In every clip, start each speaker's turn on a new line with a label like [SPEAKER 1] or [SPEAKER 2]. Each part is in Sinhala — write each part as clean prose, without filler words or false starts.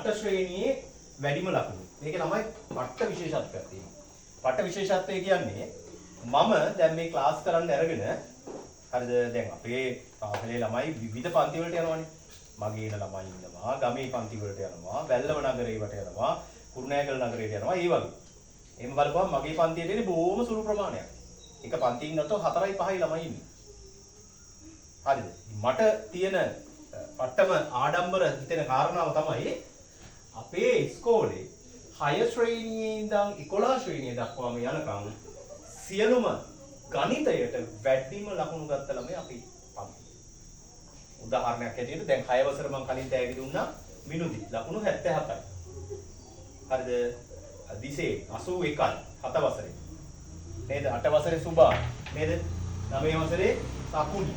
[SPEAKER 1] පට්ට ශ්‍රේණියේ වැඩිම ලකුණු. මේකේ තමයි පට්ට විශේෂත්වයක් තියෙන්නේ. පට්ට විශේෂත්වය කියන්නේ මම දැන් මේ ක්ලාස් කරන්න අරගෙන හරිද දැන් අපේ පාසලේ ළමයි විවිධ පන්ති වලට යනවානේ. මගේ ඉන්න ළමයි ඉන්නවා, ගමේ පන්ති වලට යනවා, වැල්ලව නගරේට යනවා, කුරුණෑගල නගරේට යනවා, ඒ වගේ. එහෙම බලපුවම මගේ පන්තියේ තියෙන බොහොම සුළු ප්‍රමාණයක්. එක පන්තියකින් ගත්තොත් 4යි 5යි ළමයි ඉන්නේ. හරිද? මට තියෙන පට්ටම ආඩම්බර හිතෙන කාරණාව තමයි අපේ ඉස්කෝලේ 6 ශ්‍රේණියේ ඉඳන් 11 ශ්‍රේණිය දක්වාම යනකම් සියලුම ගණිතයට වැඩිම ලකුණු ගත්ත ළමයි අපි පන්ති. උදාහරණයක් ඇටියට දැන් 6 වසර මම කලින් තෑගි දුන්නා මිනුදි ලකුණු 77යි. හරිද? දිසේ 81යි 7 වසරේ. නේද? 8 වසරේ සුභා නේද? 9 වසරේ සකුනි.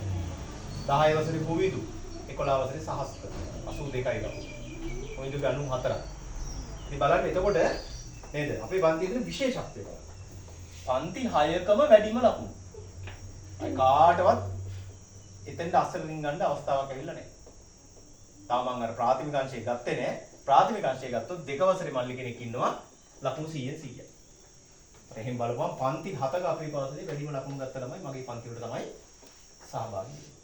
[SPEAKER 1] 10 වසරේ පුවිදු. 11 වසරේ සහස්ත්‍ර 82යි ලකුණු. කොයිද 94ක්. ඉතින් බලන්න එතකොට නේද? අපේ පන්තියේ තියෙන විශේෂත්වය බලන්න. පන්ති 6කම වැඩිම ලකුණු. අය කාටවත් එතෙන්ට අස්සරින් ගන්න අවස්ථාවක් ඇවිල්ලා නැහැ. තාම මම අර ප්‍රාථමික අංශය ගත්තේ නැහැ. ප්‍රාථමික අංශය ගත්තොත් 2 වසරේ මල්ලි කෙනෙක් ඉන්නවා ලකුණු 100යි. එහෙන් බලපුවම පන්ති 7ක අපේ පාසලේ වැඩිම ලකුණු ගත්ත ළමයි මගේ පන්ති වලට තමයි සහභාගී වෙන්නේ.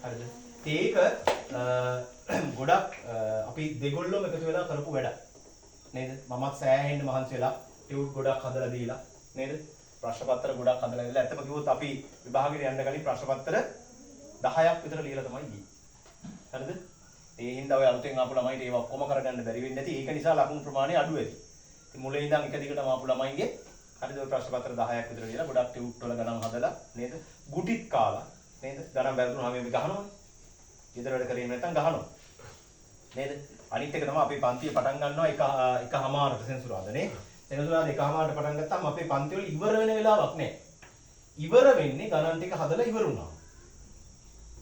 [SPEAKER 1] හරිද? ඒක ගොඩක් අපි දෙගොල්ලොම එකතු වෙලා කරපු වැඩක්. නේද? මමත් සෑහෙන්න මහන්සි වෙලා ටියුට් ගොඩක් හදලා දීලා නේද? ප්‍රශ්න පත්‍ර ගොඩක් හදලා දීලා ඇත්තම කිව්වොත් අපි විභාගෙට යන්න කලින් ප්‍රශ්න පත්‍ර 10ක් විතර ලියලා තමයි ගියේ. හරිද? ඒ හින්දා ඔය අලුතෙන් ආපු ළමයිට ඒව ඔක්කොම කරගන්න බැරි වෙන්නේ නැති. ඒක නිසා ලකුණු ප්‍රමාණය අඩු වෙයි. ඉතින් මුලින් ඉඳන් එක දිගටම ආපු ළමයින්ගේ හරිද ඔය ප්‍රශ්න පත්‍ර 10ක් විතර ලියලා ගොඩක් ටියුට් වල ගණන් හදලා නේද? ගුටිත් කාලා නේද? ගණන් වැරදුනහම අපි ගහනවනේ. ඊතර වැඩ කරේ නැත්නම් ගහනවා. නේද? අනිත් එක තමයි අපේ පන්තිය පටන් ගන්නවා එකමාරට සෙන්සුරාදානේ. සෙන්සුරාදා එකමාරට පටන් ගත්තාම අපේ පන්ති වල ඉවර වෙන වෙලාවක් නැහැ. ඉවර වෙන්නේ ගණන් ටික හදලා ඉවර වුණා.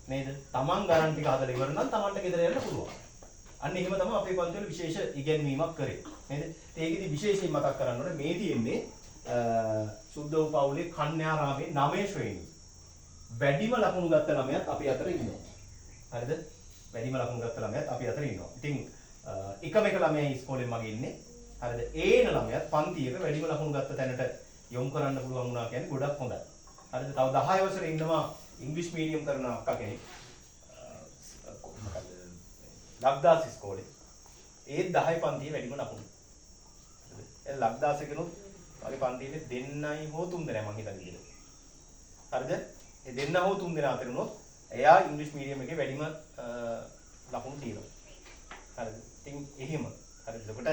[SPEAKER 1] නේද? Taman ගණන් ටික හදලා ඉවර නම් Tamanට ගෙදර යන්න පුළුවන්. අන්න එහෙම තමයි අපේ පන්ති වල විශේෂ ඉගැන්වීමක් කරේ. නේද? ඒකෙදි විශේෂයෙන් මතක් කරන්න ඕනේ මේ තියෙන්නේ සුද්ධෝ පවුලේ කන්‍යාරාමේ 9 ශ්‍රේණිය. වැඩිම ලකුණු ගත්ත ළමයාත් අපි අතර ඉන්නවා. හරිද? වැඩිම ලකුණු ගත්ත ළමයාත් අපි අතර ඉන්නවා. ඉතින් එකම එක ළමයා ඉස්කෝලේ මගේ ඉන්නේ. හරිද? ඒන ළමයාත් පන්තියක වැඩිම ලකුණු ගත්ත තැනට යොමු කරන්න පුළුවන් වුණා කියන්නේ ගොඩක් හොඳයි. හරිද? තව 10 වසරේ ඉන්නවා ඉංග්‍රීසි මීඩියම් කරන අක්කා කෙනෙක්. මොකද? ලක්දාස් ඉස්කෝලේ. ඒ 10 පන්තියේ වැඩිම ලකුණු. හරිද? ඒ ලක්දාස් එකනොත් වගේ පන්තියේ දෙන්නයි හෝ තුන් දෙනයි මම හිතන්නේ කියලා. හරිද? ඒ දෙන්න හෝ තුන් දෙනා අතර උනොත් එයා ඉංග්‍රීසි මීඩියම් එකේ වැඩිම ලකුණු තියෙනවා. හරිද? ඉතින් එහෙම. හරිද? ඒකට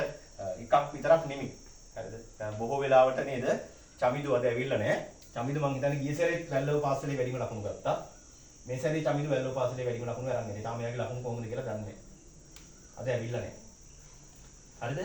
[SPEAKER 1] එකක් විතරක් නෙමෙයි. හරිද? දැන් බොහෝ වෙලාවට නේද? චමිදු අද ඇවිල්ලා නැහැ. චමිදු මං හිතන්නේ ගිය සැරේ වැල්ලව පාසලේ වැඩිම ලකුණු ගත්තා. මේ සැරේ චමිදු වැල්ලව පාසලේ වැඩිම ලකුණු අරන් ඉන්නේ. තාම එයාගේ ලකුණු කොහොමද කියලා දන්නේ නැහැ. අද ඇවිල්ලා නැහැ. හරිද?